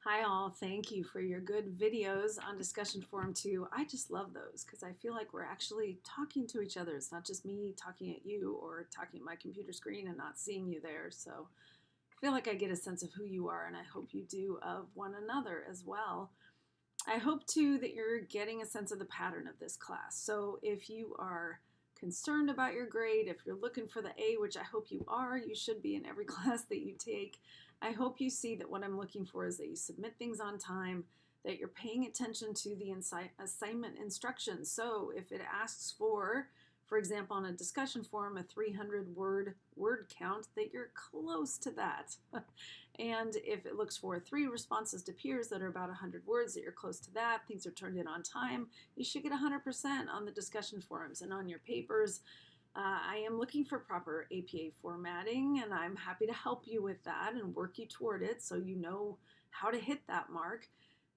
Hi all, thank you for your good videos on Discussion Forum 2. I just love those because I feel like we're actually talking to each other. It's not just me talking at you or talking at my computer screen and not seeing you there. So I feel like I get a sense of who you are, and I hope you do of one another as well. I hope too that you're getting a sense of the pattern of this class. So if you are concerned about your grade, if you're looking for the A, which I hope you are, you should be in every class that you take. I hope you see that what I'm looking for is that you submit things on time, that you're paying attention to the assignment instructions. So if it asks for example, on a discussion forum, a 300 word count, that you're close to that. And if it looks for 3 responses to peers that are about 100 words, that you're close to that, things are turned in on time, you should get 100% on the discussion forums and on your papers. I am looking for proper APA formatting, and I'm happy to help you with that and work you toward it so you know how to hit that mark.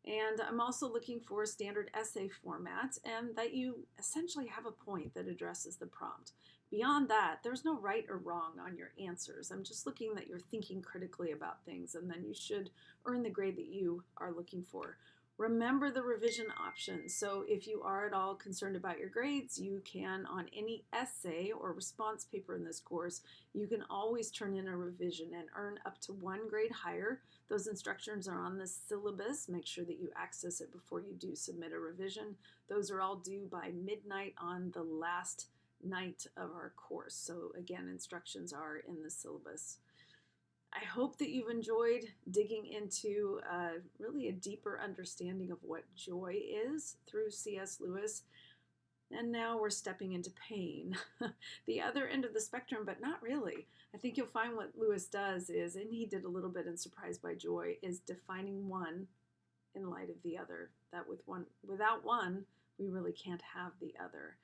And I'm also looking for a standard essay format and that you essentially have a point that addresses the prompt. Beyond that, there's no right or wrong on your answers. I'm just looking that you're thinking critically about things, and then you should earn the grade that you are looking for. Remember the revision option. So if you are at all concerned about your grades, you can, on any essay or response paper in this course, you can always turn in a revision and earn up to 1 grade higher. Those instructions are on the syllabus. Make sure that you access it before you do submit a revision. Those are all due by midnight on the last night of our course. So again, instructions are in the syllabus. I hope that you've enjoyed digging into really a deeper understanding of what joy is through C.S. Lewis. And now we're stepping into pain, the other end of the spectrum, but not really. I think you'll find what Lewis does is, and he did a little bit in Surprised by Joy, is defining one in light of the other. That without one, we really can't have the other.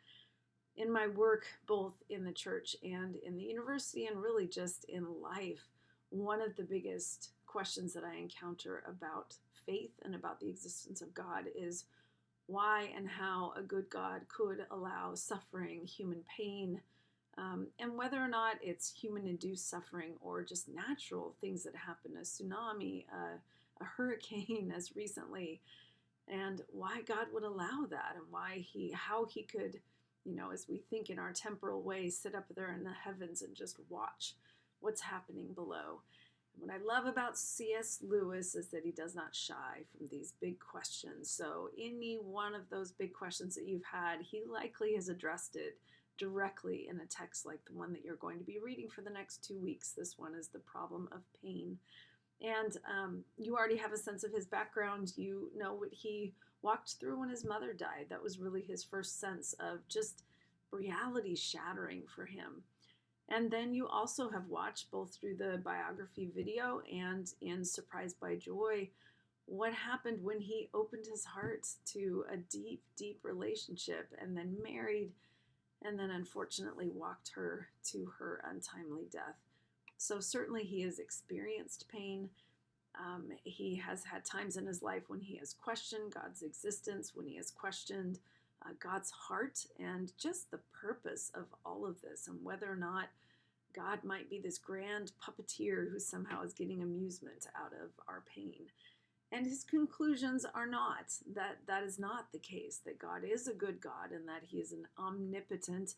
In my work, both in the church and in the university, and really just in life, one of the biggest questions that I encounter about faith and about the existence of God is why and how a good God could allow suffering, human pain, and whether or not it's human-induced suffering or just natural things that happen, a tsunami, a hurricane as recently, and why God would allow that, and how he could, as we think in our temporal way, sit up there in the heavens and just watch what's happening below. What I love about C.S. Lewis is that he does not shy from these big questions. So any one of those big questions that you've had, he likely has addressed it directly in a text like the one that you're going to be reading for the next 2 weeks. This one is The Problem of Pain. And you already have a sense of his background. You know what he walked through when his mother died. That was really his first sense of just reality shattering for him. And then you also have watched, both through the biography video and in Surprised by Joy, what happened when he opened his heart to a deep, deep relationship and then married and then unfortunately walked her to her untimely death. So certainly he has experienced pain. He has had times in his life when he has questioned God's existence, when he has questioned God's heart and just the purpose of all of this, and whether or not God might be this grand puppeteer who somehow is getting amusement out of our pain. And his conclusions are not that is not the case, that God is a good God and that he is an omnipotent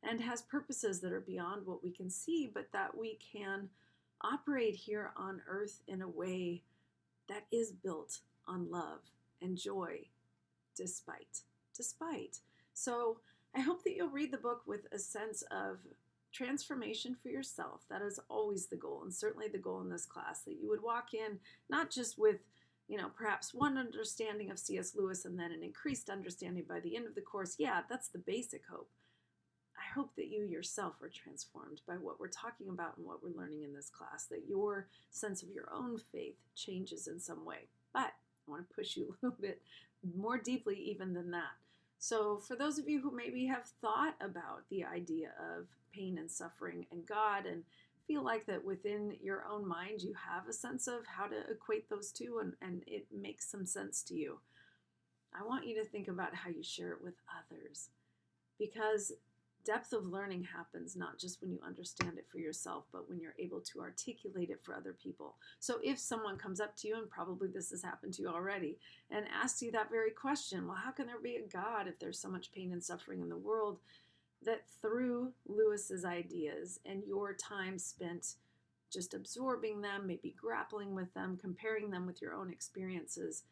and has purposes that are beyond what we can see, but that we can operate here on earth in a way that is built on love and joy despite. So I hope that you'll read the book with a sense of transformation for yourself. That is always the goal, and certainly the goal in this class, that you would walk in not just with, perhaps one understanding of C.S. Lewis and then an increased understanding by the end of the course. Yeah, that's the basic hope. I hope that you yourself are transformed by what we're talking about and what we're learning in this class, that your sense of your own faith changes in some way. But I want to push you a little bit more deeply even than that. So for those of you who maybe have thought about the idea of pain and suffering and God and feel like that within your own mind you have a sense of how to equate those two and it makes some sense to you, I want you to think about how you share it with others. Because depth of learning happens not just when you understand it for yourself, but when you're able to articulate it for other people. So if someone comes up to you, and probably this has happened to you already, and asks you that very question, well, how can there be a God if there's so much pain and suffering in the world? That through Lewis's ideas and your time spent just absorbing them, maybe grappling with them, comparing them with your own experiences,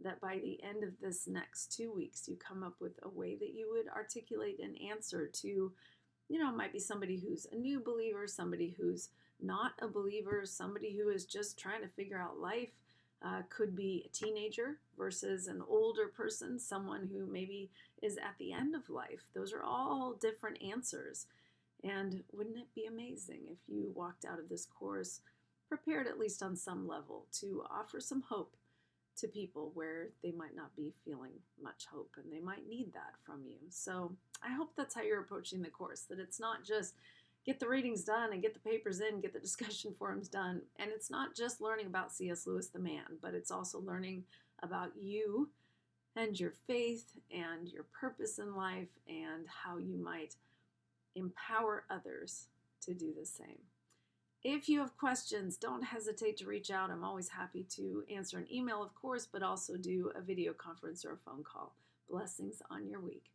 that by the end of this next 2 weeks, you come up with a way that you would articulate an answer to, it might be somebody who's a new believer, somebody who's not a believer, somebody who is just trying to figure out life. Could be a teenager versus an older person, someone who maybe is at the end of life. Those are all different answers. And wouldn't it be amazing if you walked out of this course prepared, at least on some level, to offer some hope to people where they might not be feeling much hope and they might need that from you? So I hope that's how you're approaching the course, that it's not just get the readings done and get the papers in, get the discussion forums done. And it's not just learning about C.S. Lewis the man, but it's also learning about you and your faith and your purpose in life and how you might empower others to do the same. If you have questions, don't hesitate to reach out. I'm always happy to answer an email, of course, but also do a video conference or a phone call. Blessings on your week.